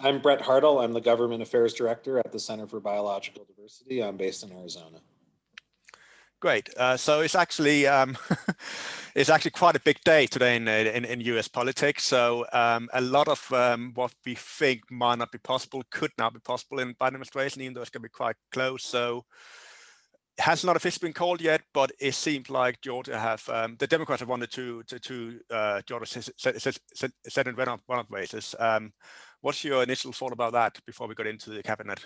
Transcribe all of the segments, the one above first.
I'm Brett Hartl. I'm the Government Affairs Director at the Center for Biological Diversity. I'm based in Arizona. Great. So it's actually it's actually quite a big day today in US politics. So a lot of what we think might not be possible could now be possible in Biden administration, even though it's going to be quite close. So it has not officially been called yet, but it seems like Georgia have the Democrats have wanted to Georgia Senate runoff races. What's your initial thought about that before we got into the cabinet?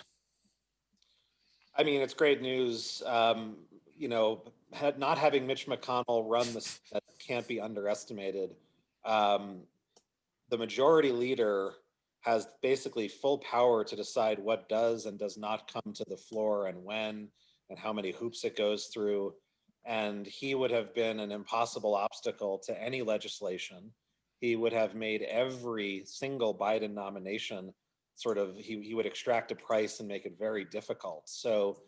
I mean, it's great news. Not having Mitch McConnell run the Senate can't be underestimated. The majority leader has basically full power to decide what does and does not come to the floor and when and how many hoops it goes through. And he would have been an impossible obstacle to any legislation. He would have made every single Biden nomination he would extract a price and make it very difficult. So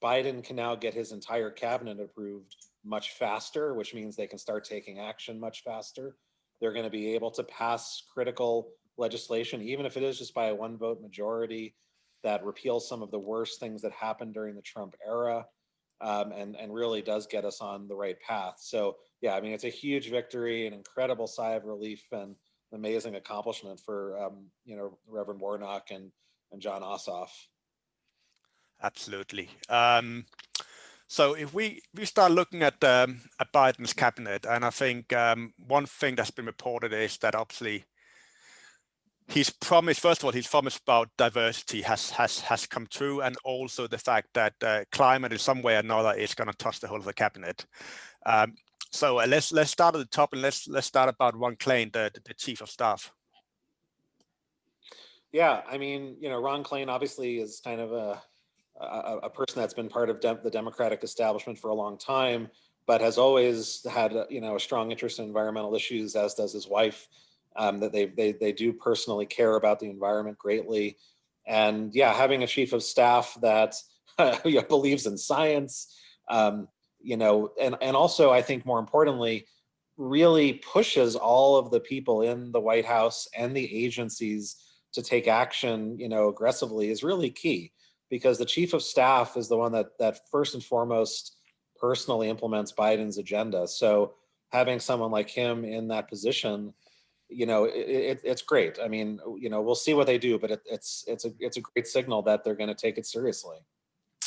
Biden can now get his entire cabinet approved much faster, which means they can start taking action much faster. They're going to be able to pass critical legislation, even if it is just by a one-vote majority, that repeals some of the worst things that happened during the Trump era, and really does get us on the right path. So yeah, I mean, it's a huge victory, an incredible sigh of relief, and amazing accomplishment for Reverend Warnock and John Ossoff. Absolutely. So if we start looking at Biden's cabinet, and I think one thing that's been reported is that obviously he's promised, first of all, his promise about diversity has come true, and also the fact that climate in some way or another is going to touch the whole of the cabinet. So let's start at the top, and let's start about Ron Klain, the chief of staff. Yeah, I mean, Ron Klain obviously is kind of a person that's been part of the Democratic establishment for a long time, but has always had a strong interest in environmental issues, as does his wife. That they do personally care about the environment greatly, and yeah, having a chief of staff that believes in science, and also, I think more importantly, really pushes all of the people in the White House and the agencies to take action, aggressively, is really key, because the chief of staff is the one that first and foremost personally implements Biden's agenda. So having someone like him in that position, it's great. I mean, we'll see what they do, but it's a great signal that they're going to take it seriously.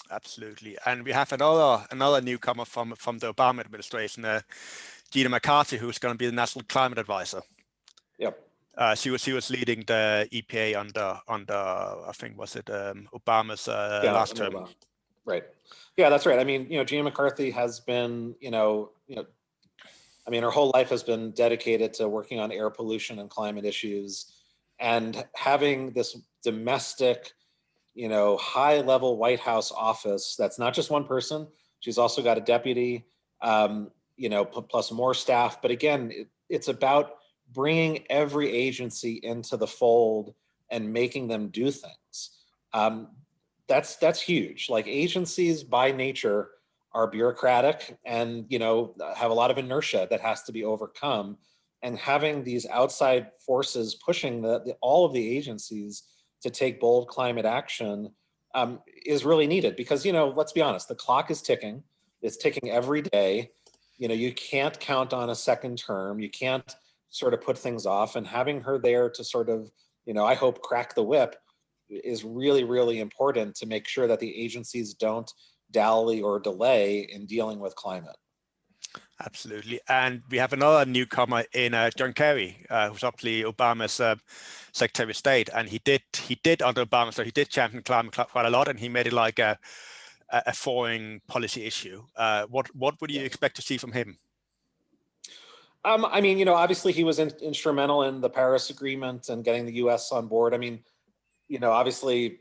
Absolutely. And we have another newcomer from the Obama administration, Gina McCarthy, who's going to be the National Climate Advisor. Yep. She was leading the EPA under I think, was it Obama's last term. Obama. Right. Yeah, that's right. I mean, Gina McCarthy has been, I mean, her whole life has been dedicated to working on air pollution and climate issues, and having this domestic, high-level White House office that's not just one person. She's also got a deputy, plus more staff. But again, it's about bringing every agency into the fold and making them do things. That's huge. Like, agencies by nature are bureaucratic and have a lot of inertia that has to be overcome, and having these outside forces pushing all of the agencies to take bold climate action is really needed, because let's be honest, the clock is ticking. It's ticking every day. You can't count on a second term. You can't sort of put things off, and having her there to sort of I hope crack the whip is really, really important to make sure that the agencies don't dally or delay in dealing with climate. Absolutely. And we have another newcomer in John Kerry, who's obviously Obama's Secretary of State, and he did under Obama, so he did champion climate quite a lot, and he made it like a foreign policy issue. What would you expect to see from him? I mean, obviously he was instrumental in the Paris Agreement and getting the U.S. on board. I mean, obviously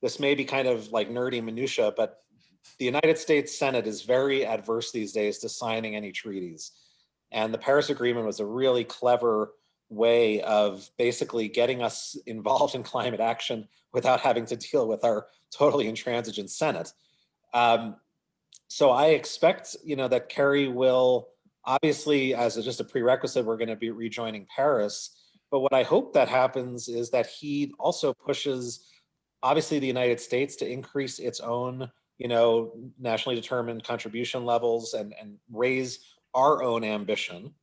this may be kind of like nerdy minutia, but the United States Senate is very adverse these days to signing any treaties. And the Paris Agreement was a really clever way of basically getting us involved in climate action without having to deal with our totally intransigent Senate. So I expect, that Kerry will, obviously, as just a prerequisite, we're going to be rejoining Paris. But what I hope that happens is that he also pushes, obviously, the United States to increase its own, nationally determined contribution levels and raise our own ambition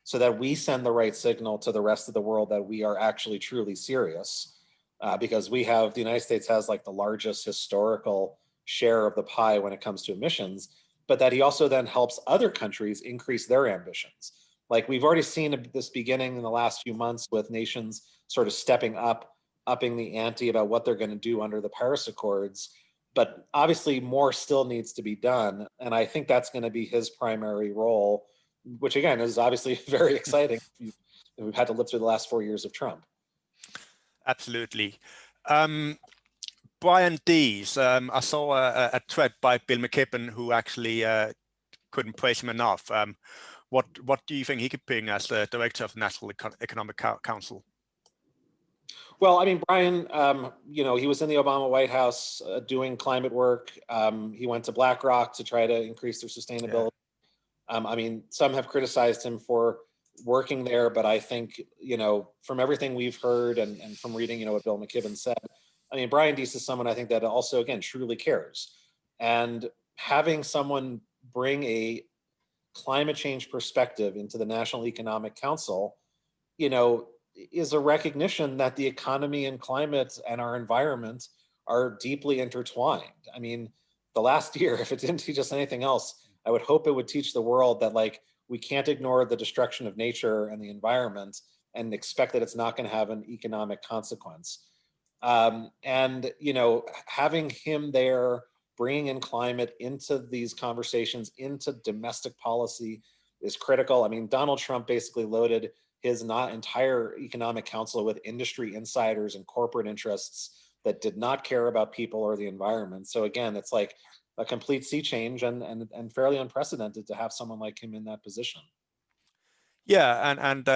so that we send the right signal to the rest of the world that we are actually truly serious. Because the United States has like the largest historical share of the pie when it comes to emissions, but that he also then helps other countries increase their ambitions. Like we've already seen this beginning in the last few months with nations sort of stepping up, upping the ante about what they're going to do under the Paris Accords. But obviously more still needs to be done. And I think that's going to be his primary role, which again is obviously very exciting. We've had to live through the last 4 years of Trump. Absolutely. Brian Deese, I saw a thread by Bill McKibben, who actually couldn't praise him enough. What do you think he could bring as the director of the National Economic Council? Well, I mean, Brian, he was in the Obama White House doing climate work. He went to BlackRock to try to increase their sustainability. Yeah. I mean, some have criticized him for working there, but I think, from everything we've heard and from reading, what Bill McKibben said, I mean, Brian Deese is someone I think that also, again, truly cares. And having someone bring a climate change perspective into the National Economic Council, is a recognition that the economy and climate and our environment are deeply intertwined. I mean, the last year, if it didn't teach us anything else, I would hope it would teach the world that we can't ignore the destruction of nature and the environment and expect that it's not going to have an economic consequence. And having him there, bringing in climate into these conversations, into domestic policy is critical. I mean, Donald Trump basically loaded his entire economic council with industry insiders and corporate interests that did not care about people or the environment. So again, it's like a complete sea change and fairly unprecedented to have someone like him in that position. Yeah, and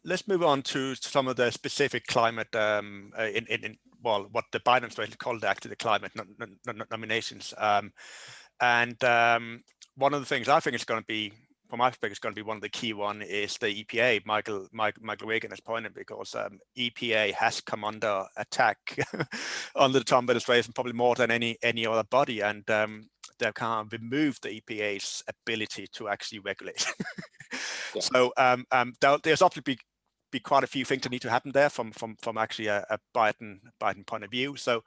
let's move on to some of the specific climate what the Biden administration called actually the climate nominations. And one of the things I think is going to be, from my perspective, is going to be one of the key one is the EPA. Michael Regan has pointed, because EPA has come under attack under the Trump administration, probably more than any other body, and they can't remove the EPA's ability to actually regulate. Yeah. So there's obviously be quite a few things that need to happen there from actually a Biden point of view. So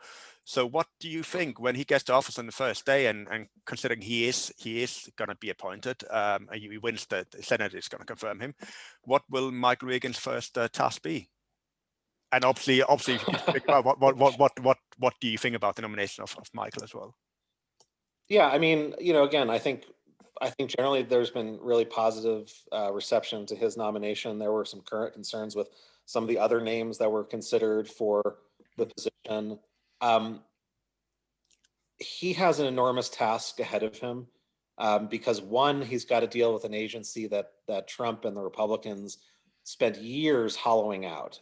what do you think when he gets to office on the first day, and considering he is going to be appointed, he wins, the Senate is going to confirm him, what will Michael Regan's first task be? And obviously, what do you think about the nomination of Michael as well? Yeah, I mean, again, I think generally there's been really positive reception to his nomination. There were some current concerns with some of the other names that were considered for the position. He has an enormous task ahead of him because one, he's got to deal with an agency that Trump and the Republicans spent years hollowing out,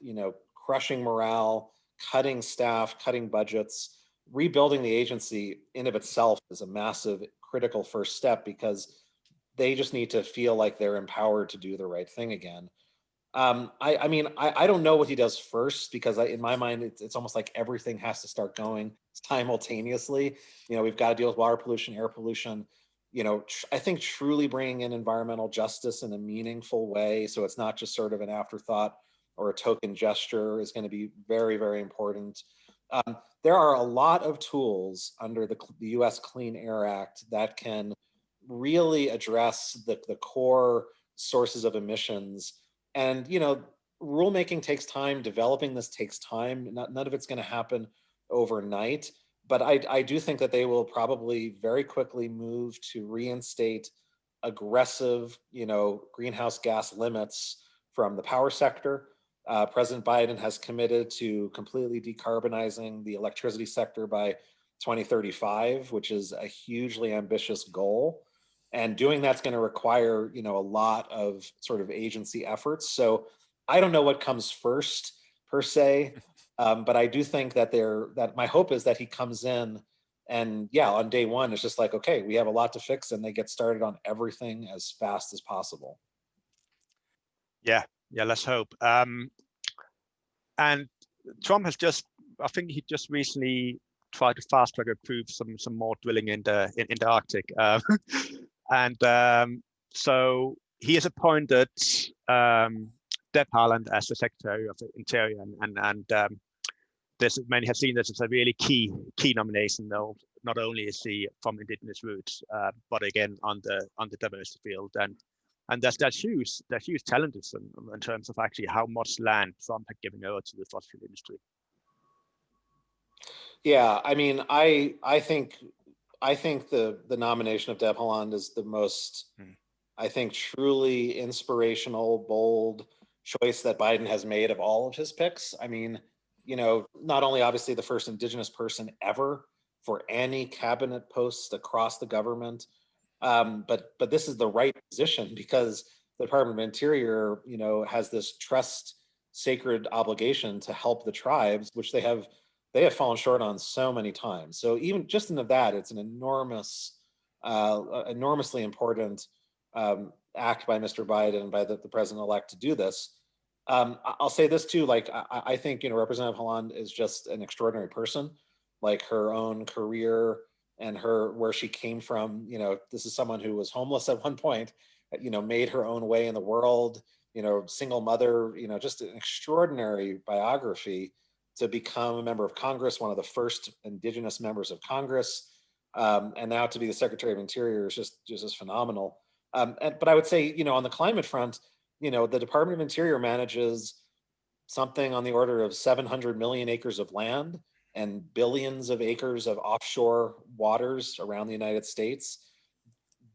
crushing morale, cutting staff, cutting budgets. Rebuilding the agency in of itself is a massive critical first step because they just need to feel like they're empowered to do the right thing again. I mean, I don't know what he does first because in my mind, it's almost like everything has to start going simultaneously. We've got to deal with water pollution, air pollution. I think truly bringing in environmental justice in a meaningful way, so it's not just sort of an afterthought or a token gesture, is going to be very, very important. There are a lot of tools under the U.S. Clean Air Act that can really address the core sources of emissions. And, rulemaking takes time, developing this takes time. None of it's going to happen overnight. But I do think that they will probably very quickly move to reinstate aggressive, greenhouse gas limits from the power sector. President Biden has committed to completely decarbonizing the electricity sector by 2035, which is a hugely ambitious goal. And doing that's going to require, a lot of sort of agency efforts. So I don't know what comes first per se, but I do think that my hope is that he comes in and on day one, it's just like, okay, we have a lot to fix, and they get started on everything as fast as possible. Yeah, let's hope. and Trump has I think he just recently tried to fast track approve some more drilling in the Arctic, and so he has appointed Deb Haaland as the Secretary of the Interior, and many have seen this as a really key nomination. Though not only is he from indigenous roots, but again on the diversity field, and there's huge challenges in terms of actually how much land Trump had given over to the fossil fuel industry. Yeah, I mean, I think the nomination of Deb Haaland is the most, I think, truly inspirational, bold choice that Biden has made of all of his picks. I mean, not only obviously the first indigenous person ever for any cabinet post across the government, but this is the right position because the Department of Interior, has this trust sacred obligation to help the tribes, which they have fallen short on so many times. So even just into that, it's an enormously important act by Mr. Biden, by the president-elect, to do this. I'll say this too, like I think Representative Haaland is just an extraordinary person. Like her own career and where she came from, this is someone who was homeless at one point, made her own way in the world, single mother, just an extraordinary biography to become a member of Congress, one of the first indigenous members of Congress, and now to be the Secretary of Interior is just phenomenal. But I would say, on the climate front, the Department of Interior manages something on the order of 700 million acres of land and billions of acres of offshore waters around the United States.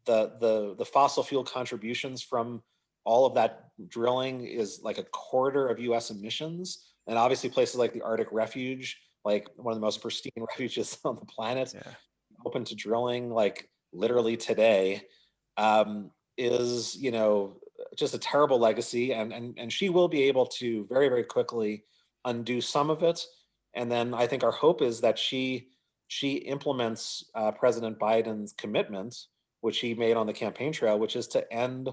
The fossil fuel contributions from all of that drilling is like a quarter of US emissions. And obviously places like the Arctic Refuge, like one of the most pristine refuges on the planet, open to drilling like literally today, is, just a terrible legacy. And she will be able to very, very quickly undo some of it. And then I think our hope is that she implements President Biden's commitment, which he made on the campaign trail, which is to end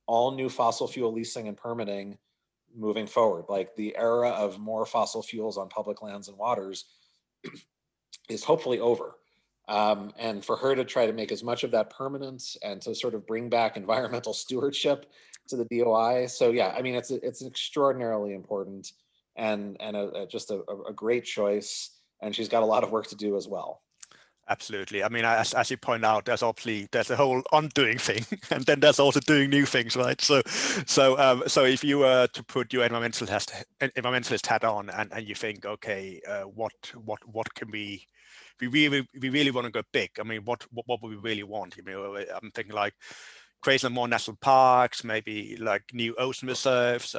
all new fossil fuel leasing and permitting moving forward. Like the era of more fossil fuels on public lands and waters is hopefully over. And for her to try to make as much of that permanent and to sort of bring back environmental stewardship to the DOI. So yeah, I mean, it's extraordinarily important and just a great choice. And she's got a lot of work to do as well. Absolutely. I mean, as you point out, there's a whole undoing thing, and then there's also doing new things, right? So if you were to put your environmentalist hat on, and you think, okay, what can we really want to go big? I mean, what would we really want? I'm thinking like creating more national parks, maybe like new ocean reserves,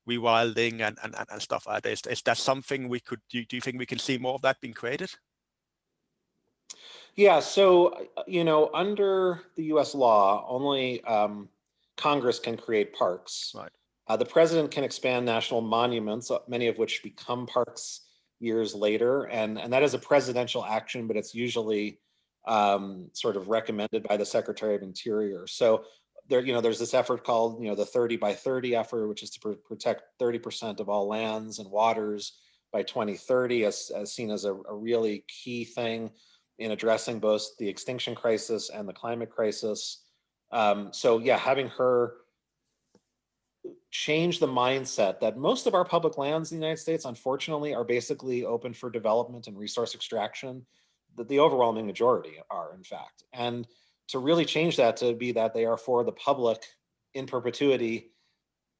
rewilding and stuff like this. Is that something we could do? Do you think we can see more of that being created? Yeah, so, under the US law, only Congress can create parks. Right. The president can expand national monuments, many of which become parks years later. And that is a presidential action, but it's usually sort of recommended by the Secretary of Interior. So there's this effort called, the 30 by 30 effort, which is to protect 30% of all lands and waters by 2030, as seen as a really key thing in addressing both the extinction crisis and the climate crisis. So yeah, having her change the mindset that most of our public lands in the United States, unfortunately, are basically open for development and resource extraction, that the overwhelming majority are, in fact. And to really change that to be that they are for the public in perpetuity,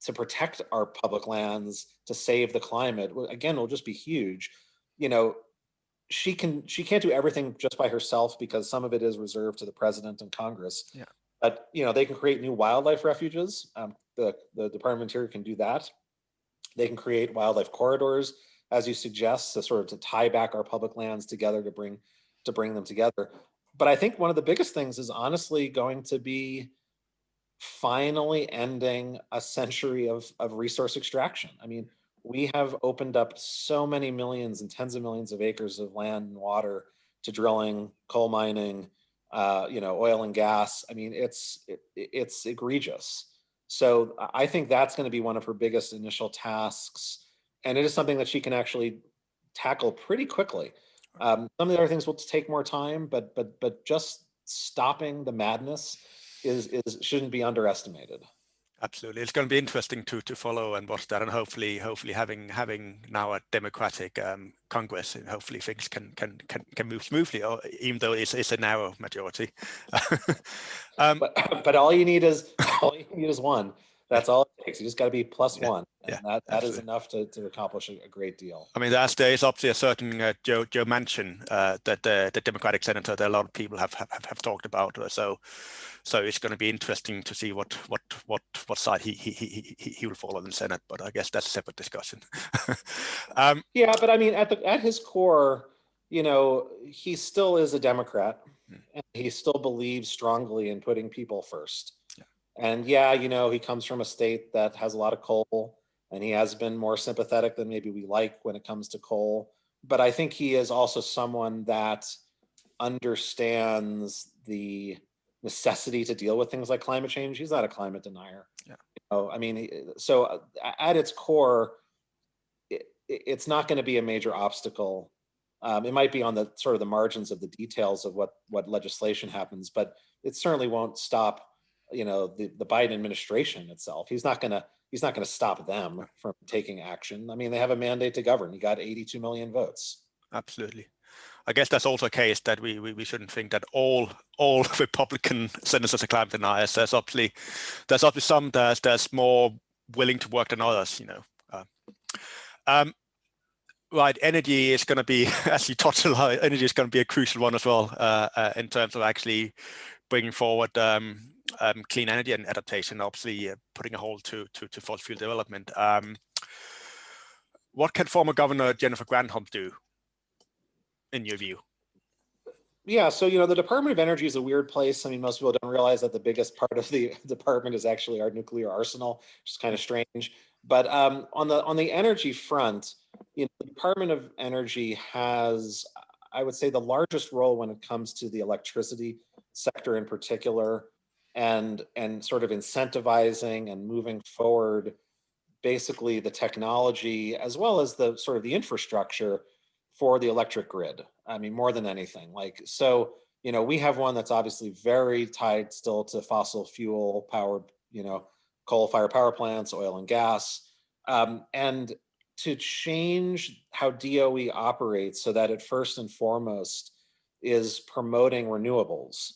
to protect our public lands, to save the climate, again, will just be huge. She can't do everything just by herself because some of it is reserved to the president and Congress. Yeah. But they can create new wildlife refuges. The Department of Interior can do that. They can create wildlife corridors, as you suggest, to tie back our public lands together to bring them together. But I think one of the biggest things is honestly going to be finally ending a century of resource extraction. I mean, we have opened up so many millions and tens of millions of acres of land and water to drilling, coal mining, oil and gas. I mean, it's egregious. So I think that's going to be one of her biggest initial tasks. and it is something that she can actually tackle pretty quickly. Some of the other things will take more time, but just stopping the madness is shouldn't be underestimated. Absolutely, it's going to be interesting to follow and watch that, and hopefully having now a Democratic Congress, and hopefully things can move smoothly, or even though it's a narrow majority. But all you need is one. That's all it takes. You just got to be plus one, and that is enough to accomplish a great deal. I mean, there is obviously a certain Joe Manchin that the Democratic senator that a lot of people have talked about. So it's going to be interesting to see what side he will fall on in the Senate. But I guess that's a separate discussion. Yeah, but I mean, at his core, he still is a Democrat, and he still believes strongly in putting people first. And yeah, he comes from a state that has a lot of coal, and he has been more sympathetic than maybe we like when it comes to coal. But I think he is also someone that understands the necessity to deal with things like climate change. He's not a climate denier. Yeah. I mean, so at its core, it's not going to be a major obstacle. It might be on the sort of the margins of the details of what legislation happens, but it certainly won't stop the Biden administration itself. He's not going to stop them from taking action. I mean, they have a mandate to govern. He got 82 million votes. Absolutely. I guess that's also a case that we shouldn't think that all Republican senators are climate deniers. There's obviously some that's more willing to work than others. Right, energy is going to be, as you touched on, energy is going to be a crucial one as well in terms of actually bringing forward clean energy and adaptation. Obviously, putting a halt to fossil fuel development. What can former Governor Jennifer Granholm do, in your view? Yeah, so the Department of Energy is a weird place. I mean, most people don't realize that the biggest part of the department is actually our nuclear arsenal, which is kind of strange. But on the energy front, the Department of Energy has, I would say, the largest role when it comes to the electricity sector in particular, and sort of incentivizing and moving forward basically the technology as well as the sort of the infrastructure for the electric grid. I mean, more than anything. We have one that's obviously very tied still to fossil fuel powered, coal-fired power plants, oil and gas. And to change how DOE operates so that it first and foremost is promoting renewables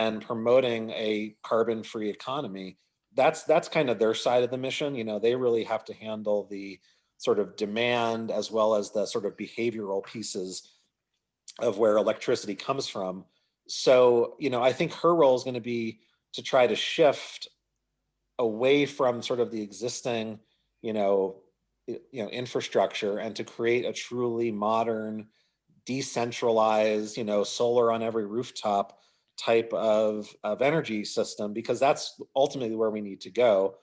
and promoting a carbon-free economy, that's kind of their side of the mission. They really have to handle the sort of demand as well as the sort of behavioral pieces of where electricity comes from. So, I think her role is going to be to try to shift away from sort of the existing, infrastructure, and to create a truly modern, decentralized, solar on every rooftop type of energy system, because that's ultimately where we need to go.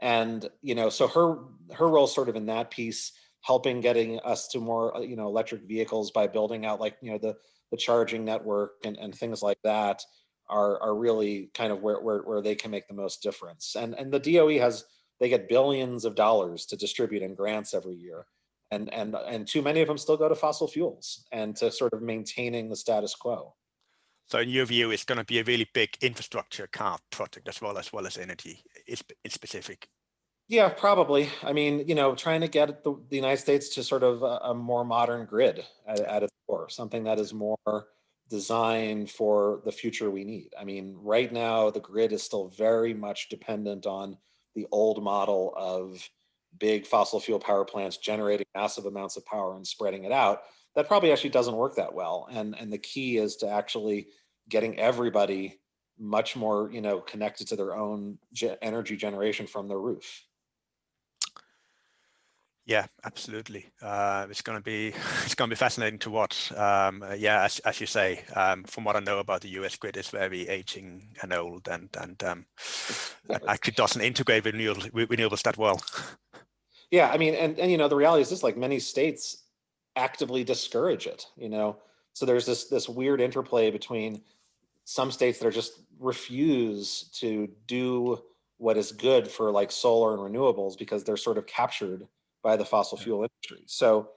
And so her role sort of in that piece, helping getting us to more electric vehicles by building out the charging network and things like that are really kind of where they can make the most difference. And the DOE they get billions of dollars to distribute in grants every year, and too many of them still go to fossil fuels and to sort of maintaining the status quo. So in your view, it's going to be a really big infrastructure project as well as energy in specific. Yeah, probably. I mean, trying to get the United States to sort of a more modern grid at its core, something that is more designed for the future we need. I mean, right now, the grid is still very much dependent on the old model of big fossil fuel power plants generating massive amounts of power and spreading it out. That probably actually doesn't work that well. And the key is to actually getting everybody much more, connected to their own energy generation from their roof. Yeah, absolutely. It's going to be fascinating to watch. Yeah, as you say, from what I know about the U.S. grid, it's very aging and old, and actually doesn't integrate renewables that well. Yeah, I mean, and the reality is this: like many states actively discourage it. So there's this weird interplay between some states that are just refuse to do what is good for like solar and renewables because they're sort of captured by the fossil fuel industry. So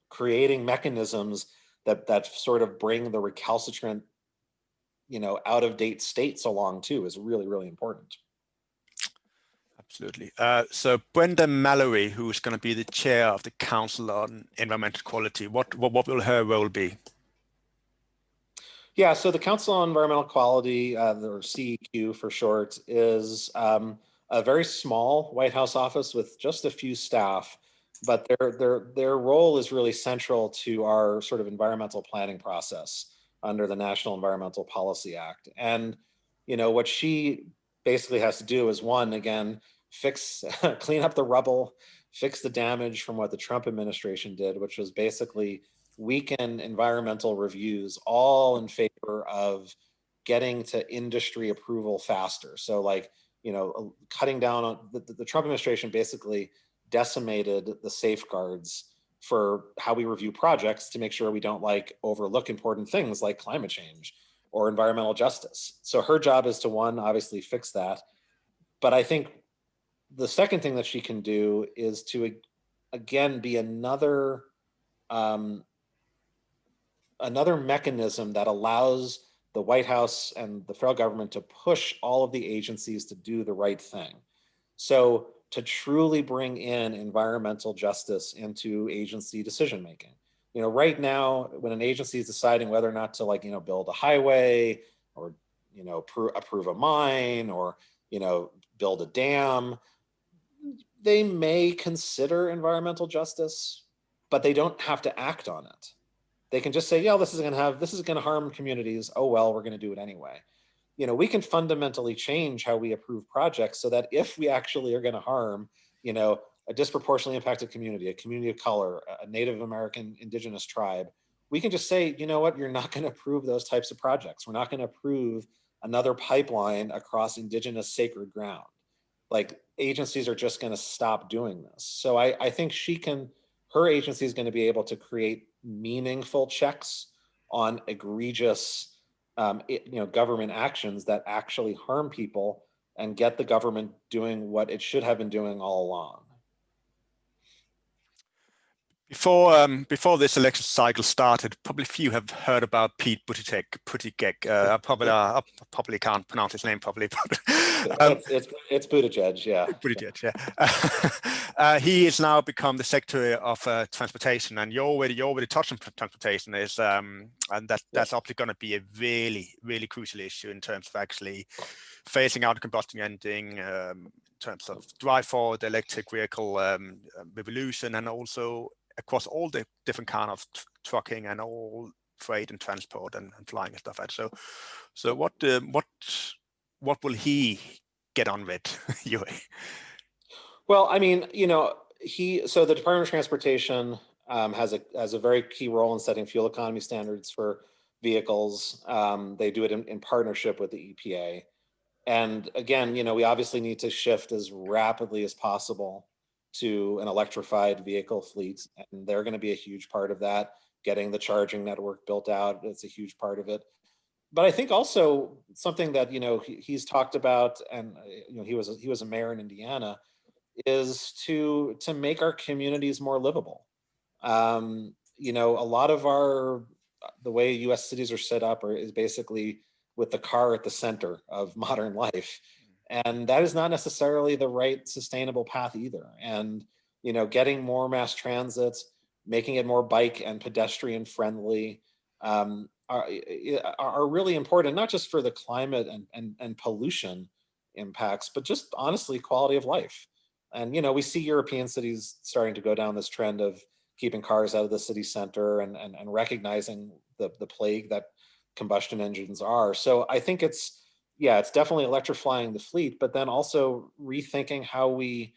creating mechanisms that sort of bring the recalcitrant, out of date states along too is really, really important. Absolutely. So Brenda Mallory, who's going to be the chair of the Council on Environmental Quality, what will her role be? Yeah, so the Council on Environmental Quality, or CEQ for short, is a very small White House office with just a few staff, but their role is really central to our sort of environmental planning process under the National Environmental Policy Act. And what she basically has to do is, one, again, clean up the rubble, fix the damage from what the Trump administration did, which was basically weaken environmental reviews, all in favor of getting to industry approval faster. So like, cutting down on the Trump administration basically decimated the safeguards for how we review projects to make sure we don't overlook important things like climate change or environmental justice. So her job is to, one, obviously fix that. But I think the second thing that she can do is to, again, be another mechanism that allows the White House and the federal government to push all of the agencies to do the right thing. So to truly bring in environmental justice into agency decision-making. Right now, when an agency is deciding whether or not to build a highway or, approve a mine or, build a dam, they may consider environmental justice, but they don't have to act on it. They can just say, yeah, this is going to harm communities. Oh, well, we're going to do it anyway. We can fundamentally change how we approve projects so that if we actually are going to harm, a disproportionately impacted community, a community of color, a Native American indigenous tribe, we can just say, you know what, you're not going to approve those types of projects. We're not going to approve another pipeline across indigenous sacred ground. Agencies are just going to stop doing this. So I think her agency is going to be able to create meaningful checks on egregious government actions that actually harm people and get the government doing what it should have been doing all along. Before this election cycle started, probably few have heard about Pete Buttigieg. I probably can't pronounce his name properly, but it's Buttigieg, yeah. Buttigieg, yeah. He has now become the Secretary of Transportation, and you already touched on transportation, and that's obviously going to be a really, really crucial issue in terms of actually phasing out combustion engine, in terms of drive forward electric vehicle revolution, and also across all the different kind of trucking and all freight and transport and flying and stuff like that. So what will he get on with, Yuri? Well, I mean, so the Department of Transportation has a very key role in setting fuel economy standards for vehicles. They do it in partnership with the EPA. And again, we obviously need to shift as rapidly as possible to an electrified vehicle fleet. And they're going to be a huge part of that. Getting the charging network built out, it's a huge part of it. But I think also something that, he's talked about, and, he was a mayor in Indiana, is to make our communities more livable. A lot of the way US cities are set up is basically with the car at the center of modern life. And that is not necessarily the right sustainable path either. And, getting more mass transit, making it more bike and pedestrian friendly are really important, not just for the climate and pollution impacts, but just honestly quality of life. And, we see European cities starting to go down this trend of keeping cars out of the city center and recognizing the plague that combustion engines are. So I think it's definitely electrifying the fleet, but then also rethinking how we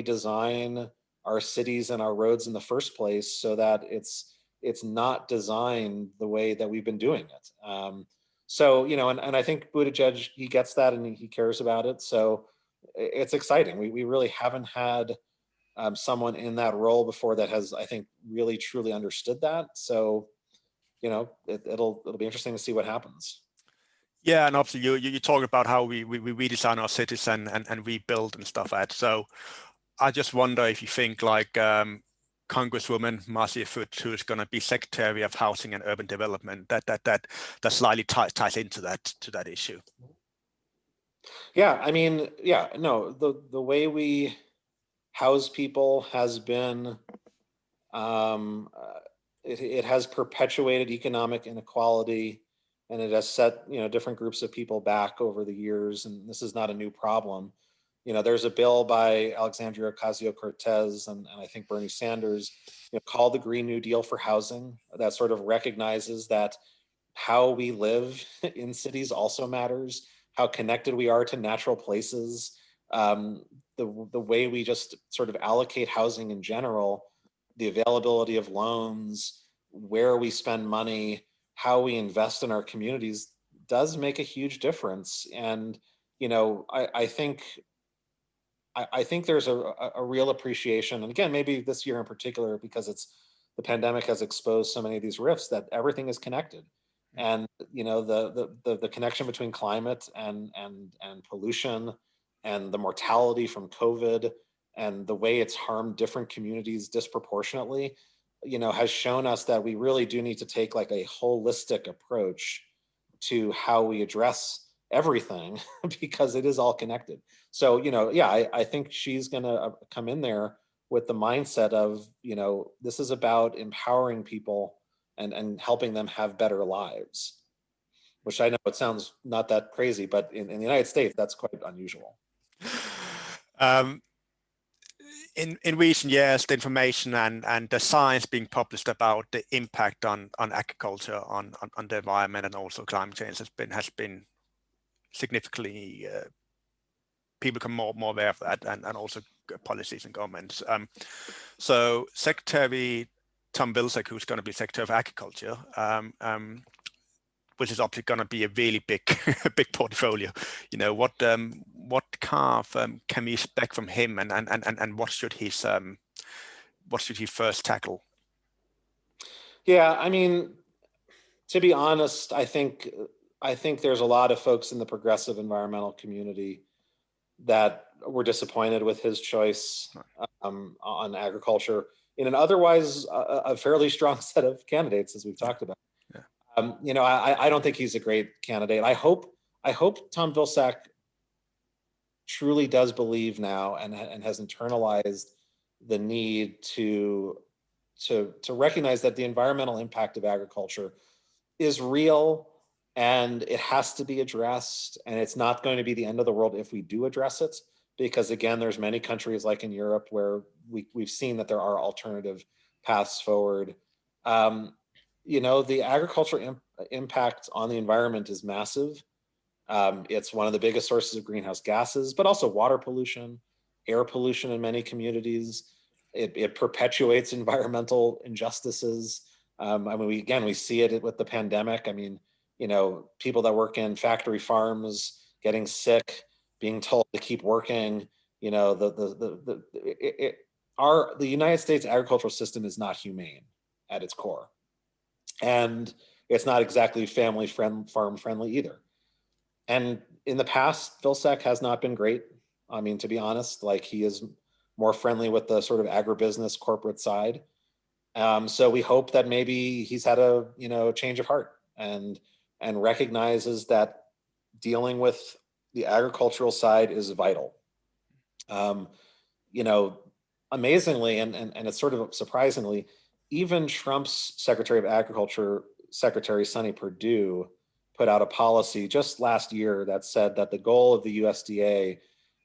design our cities and our roads in the first place so that it's not designed the way that we've been doing it. And I think Buttigieg, he gets that and he cares about it. So it's exciting. We really haven't had someone in that role before that has, I think, really truly understood that. So, it'll be interesting to see what happens. Yeah, and obviously you talk about how we redesign our cities and rebuild and stuff like that. So I just wonder if you think like Congresswoman Marcia Foote, who is going to be Secretary of Housing and Urban Development, that slightly ties into that issue. Yeah, I mean, yeah, no, the way we house people has been, it has perpetuated economic inequality, and it has set different groups of people back over the years. And this is not a new problem. There's a bill by Alexandria Ocasio-Cortez and I think Bernie Sanders called the Green New Deal for housing, that sort of recognizes that how we live in cities also matters, how connected we are to natural places, the way we just sort of allocate housing in general, the availability of loans, where we spend money, how we invest in our communities does make a huge difference. And I think there's a real appreciation, and again, maybe this year in particular, because the pandemic has exposed so many of these rifts, that everything is connected. And the connection between climate and pollution, and the mortality from COVID, and the way it's harmed different communities disproportionately, has shown us that we really do need to take like a holistic approach to how we address everything because it is all connected. So, yeah, I think she's going to come in there with the mindset of, this is about empowering people and helping them have better lives, which I know it sounds not that crazy, but in the United States, that's quite unusual. In recent years, the information and the science being published about the impact on agriculture, on the environment, and also climate change has been significantly, people become more aware of that, and also policies and governments. So Secretary Tom Vilsack, who's going to be Secretary of Agriculture, which is obviously going to be a really big big portfolio. What kind of can we expect from him, and what should he first tackle? Yeah, I mean, to be honest, I think there's a lot of folks in the progressive environmental community that were disappointed with his choice on agriculture in an otherwise a fairly strong set of candidates, as we've talked about. Yeah. I don't think he's a great candidate. I hope Tom Vilsack truly does believe now and has internalized the need to recognize that the environmental impact of agriculture is real, and it has to be addressed, and it's not going to be the end of the world if we do address it, because again, there's many countries like in Europe where we've seen that there are alternative paths forward. The agricultural impact on the environment is massive. It's one of the biggest sources of greenhouse gases, but also water pollution, air pollution in many communities. It perpetuates environmental injustices. We see it with the pandemic. I mean, people that work in factory farms getting sick, being told to keep working. The United States agricultural system is not humane at its core, and it's not exactly farm friendly either. And in the past, Vilsack has not been great. I mean, to be honest, like, he is more friendly with the sort of agribusiness corporate side. So we hope that maybe he's had a change of heart and recognizes that dealing with the agricultural side is vital. Amazingly, and it's sort of surprisingly, even Trump's Secretary of Agriculture, Secretary Sonny Perdue, put out a policy just last year that said that the goal of the USDA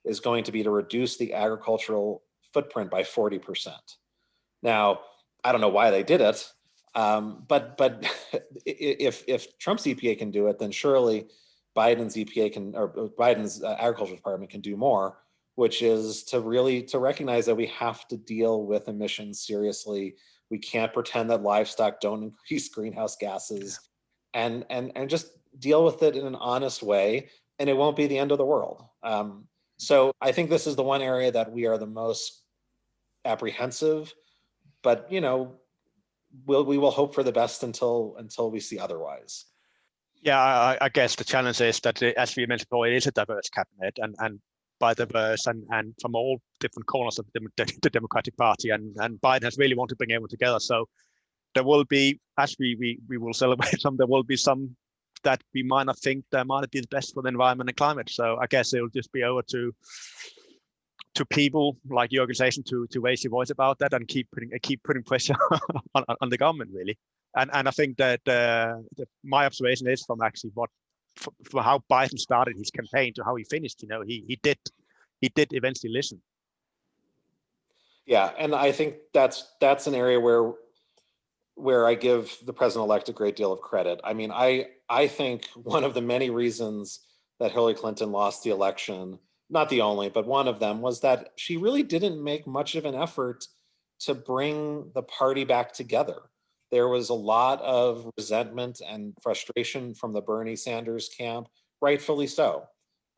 is going to be to reduce the agricultural footprint by 40%. Now, I don't know why they did it, but if Trump's EPA can do it, then surely Biden's EPA or Biden's agriculture department can do more, which is to recognize that we have to deal with emissions seriously. We can't pretend that livestock don't increase greenhouse gases, and just deal with it in an honest way, and it won't be the end of the world. So I think this is the one area that we are the most apprehensive, but we will hope for the best until we see otherwise. Yeah, I guess the challenge is that, as we mentioned before, it is a diverse cabinet, and by the verse and from all different corners of the Democratic Party, and Biden has really wanted to bring everyone together. So there will be, as we will celebrate some, there will be some that we might not think that might be the best for the environment and climate. So I guess it will just be over to people like your organization to raise your voice about that and keep putting pressure on the government, really. And I think that my observation is from actually from how Biden started his campaign to how he finished. He did eventually listen. Yeah, and I think that's an area where I give the president-elect a great deal of credit. I mean, I think one of the many reasons that Hillary Clinton lost the election, not the only, but one of them, was that she really didn't make much of an effort to bring the party back together. There was a lot of resentment and frustration from the Bernie Sanders camp, rightfully so.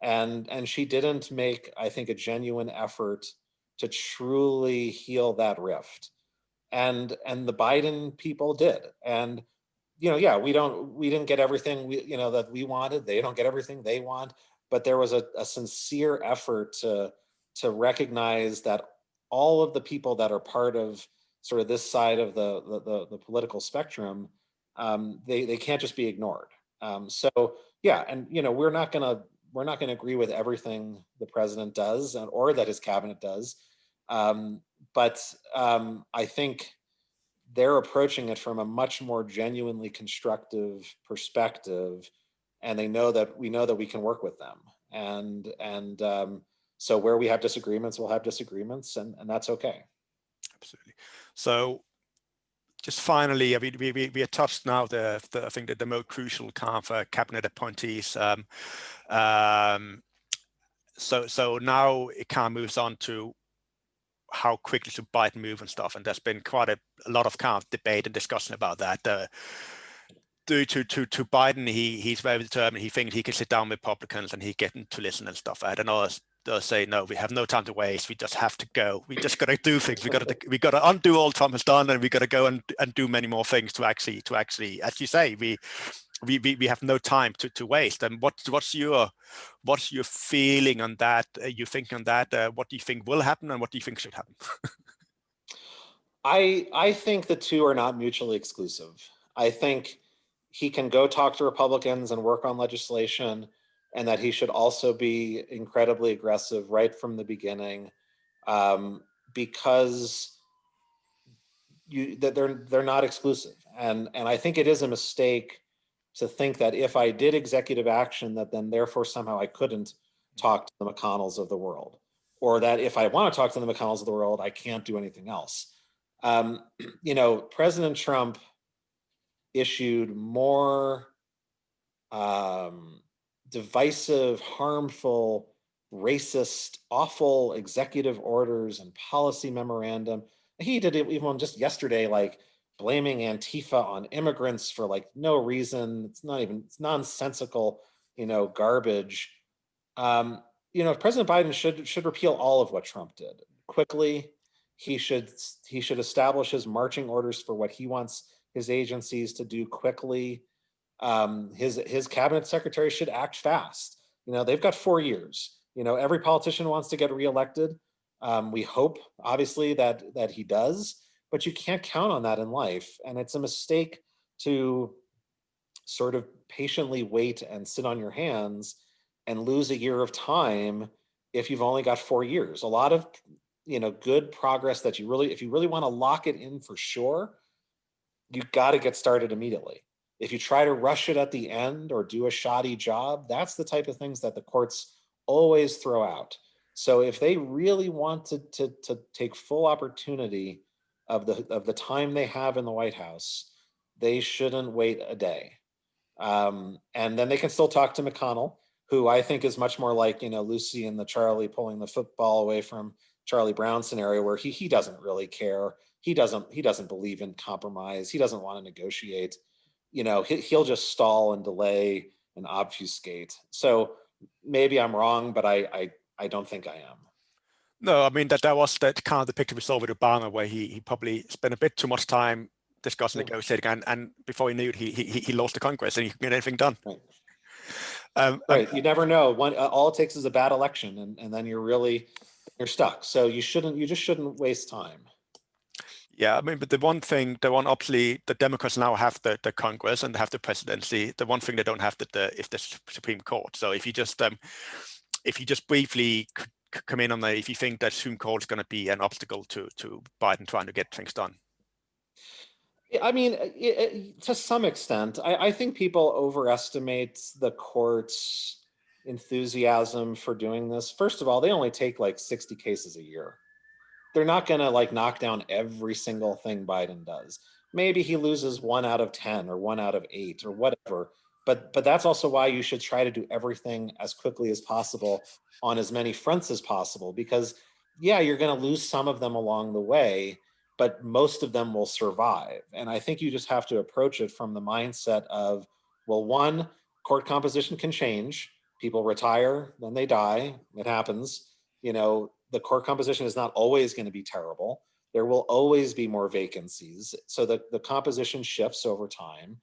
And she didn't make, I think, a genuine effort to truly heal that rift. And the Biden people did. And yeah, we didn't get everything that we wanted. They don't get everything they want, but there was a sincere effort to recognize that all of the people that are part of sort of this side of the political spectrum, they can't just be ignored. So yeah, and we're not gonna agree with everything the president does or that his cabinet does, but I think they're approaching it from a much more genuinely constructive perspective, and we know that we can work with them. And so where we have disagreements, we'll have disagreements, and that's okay. Absolutely. So just finally, I mean, we have touched now I think that the most crucial kind of cabinet appointees. So now it kind of moves on to how quickly should Biden move and stuff, and there's been quite a lot of kind of debate and discussion about that. Due to Biden, he's very determined. He thinks he can sit down with Republicans and he get them to listen and stuff. I don't know. They'll say, no, we have no time to waste. We just have to go. We just got to do things. We got to undo all Trump has done, and we got to go and do many more things to actually, as you say, we have no time to waste. And what's your feeling on that? You think on that? What do you think will happen, and what do you think should happen? I think the two are not mutually exclusive. I think he can go talk to Republicans and work on legislation, and that he should also be incredibly aggressive right from the beginning, because they're not exclusive. And I think it is a mistake to think that if I did executive action, that then therefore somehow I couldn't talk to the McConnells of the world, or that if I want to talk to the McConnells of the world, I can't do anything else. President Trump issued more divisive, harmful, racist, awful executive orders and policy memorandum. He did it even just yesterday, like blaming Antifa on immigrants for like no reason. It's nonsensical, garbage. President Biden should repeal all of what Trump did quickly. He should establish his marching orders for what he wants his agencies to do quickly. His cabinet secretary should act fast. They've got 4 years. Every politician wants to get reelected. We hope, obviously, that he does, but you can't count on that in life. And it's a mistake to sort of patiently wait and sit on your hands and lose a year of time if you've only got 4 years. A lot of good progress that if you really want to lock it in for sure, you got to get started immediately. If you try to rush it at the end or do a shoddy job, that's the type of things that the courts always throw out. So if they really want to take full opportunity of the time they have in the White House, they shouldn't wait a day. And then they can still talk to McConnell, who I think is much more like, Lucy and the Charlie pulling the football away from Charlie Brown scenario, where he doesn't really care. He doesn't believe in compromise. He doesn't want to negotiate. He'll just stall and delay and obfuscate. So maybe I'm wrong, but I don't think I am. No, I mean that was that kind of the picture we saw with Obama, where he probably spent a bit too much time discussing, negotiating, and before he knew it, he lost the Congress and he couldn't get anything done. Right. Right. You never know. All it takes is a bad election, and then you're stuck. So you just shouldn't waste time. Yeah, I mean, but obviously, the Democrats now have the Congress and they have the presidency. The one thing they don't have is the Supreme Court. So if you just briefly come in on if you think that Supreme Court is going to be an obstacle to Biden trying to get things done. I mean, to some extent, I think people overestimate the court's enthusiasm for doing this. First of all, they only take like 60 cases a year. They're not going to like knock down every single thing Biden does. Maybe he loses 1 out of 10 or 1 out of 8 or whatever. But that's also why you should try to do everything as quickly as possible on as many fronts as possible, because yeah, you're going to lose some of them along the way, but most of them will survive. And I think you just have to approach it from the mindset of, well, one, court composition can change. People retire, then they die. It happens. The court composition is not always going to be terrible. There will always be more vacancies. So the composition shifts over time,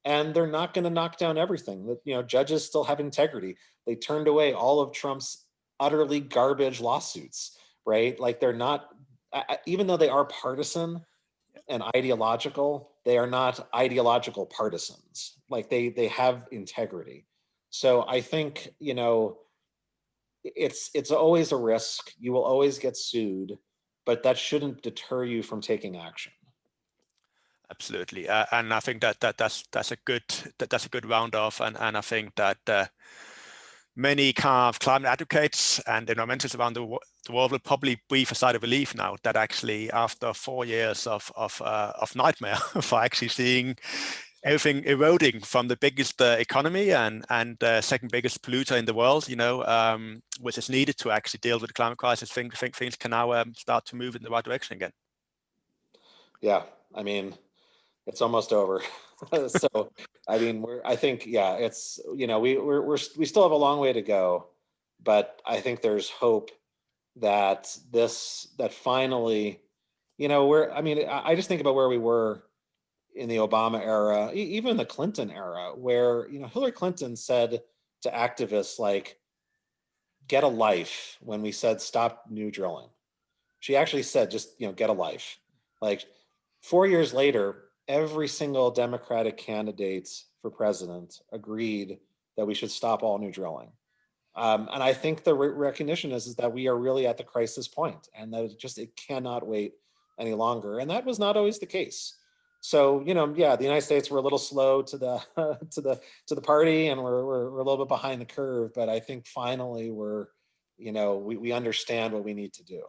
and they're not going to knock down everything. Judges still have integrity. They turned away all of Trump's utterly garbage lawsuits, right? Like they're not, even though they are partisan and ideological, they are not ideological partisans. Like they have integrity. So I think, it's always a risk. You will always get sued, but that shouldn't deter you from taking action. Absolutely, and I think that's a good round off, and I think that many kind of climate advocates and environmentalists around the world will probably breathe a sigh of relief now that actually after 4 years of nightmare for actually seeing everything eroding from the biggest economy and second biggest polluter in the world, which is needed to actually deal with the climate crisis. Think things can now start to move in the right direction again. Yeah, I mean, it's almost over. So, I mean, I think, yeah, it's, we still have a long way to go, but I think there's hope that finally, I just think about where we were in the Obama era, even the Clinton era, where, Hillary Clinton said to activists like, get a life, when we said stop new drilling. She actually said, just, get a life. Like 4 years later, every single Democratic candidate for president agreed that we should stop all new drilling. And I think the recognition is that we are really at the crisis point, and that it cannot wait any longer. And that was not always the case. So, yeah, the United States were a little slow to the to the party, and we're a little bit behind the curve. But I think finally we understand what we need to do.